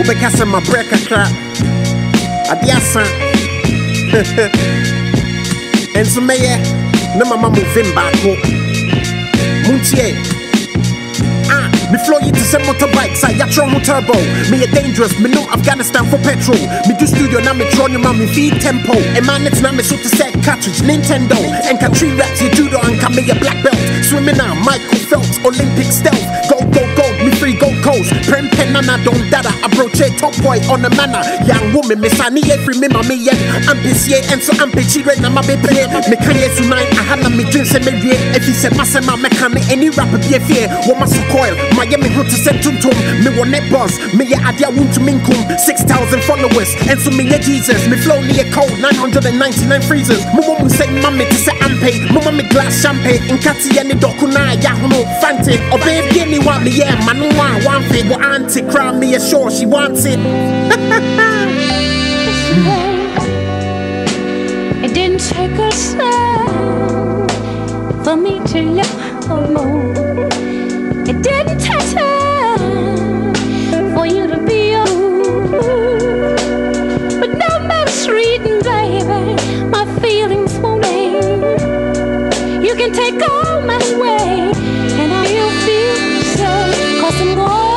because I'm a breaker crap. Adiasa. And so may no mama moving back home. Muntie. Me flow you to some motorbikes, I got your turbo. Me a dangerous, me know Afghanistan for petrol. Me do studio, now me draw your mom, me feed tempo. And man, it's now me so to set cartridge, Nintendo. And country raps, you judo and come me a black belt. Swimming now, Michael Phelps, Olympic stealth. Gold, gold, gold, me free gold coast. Prem pen nana don't dada, I broach top boy on the manor. Young woman, me sani every me mama ye. I'm busy and so I'm pitchy right now my baby. Me can yes tonight, I had me drinks and me real. If he said Masama, me can any rapper be a fear. What my so coil. Miami who to send tum me one net buzz, me ya adia wun to minkum, 6,000 followers, and so me ya Jesus, me flow near cold, 999 freezers, me mum say mommy to say ampe, me mommy glass champagne, in Kati and the dokuna, yahuno, fante, or baby any want me, yeah, man, one thing, what auntie crown me, sure she wants it. It didn't take a sound for me to love more. It didn't take time for you to be old. But no matter sweet and baby, my feelings for me. You can take all my way, and I will feel so, 'cause I'm going.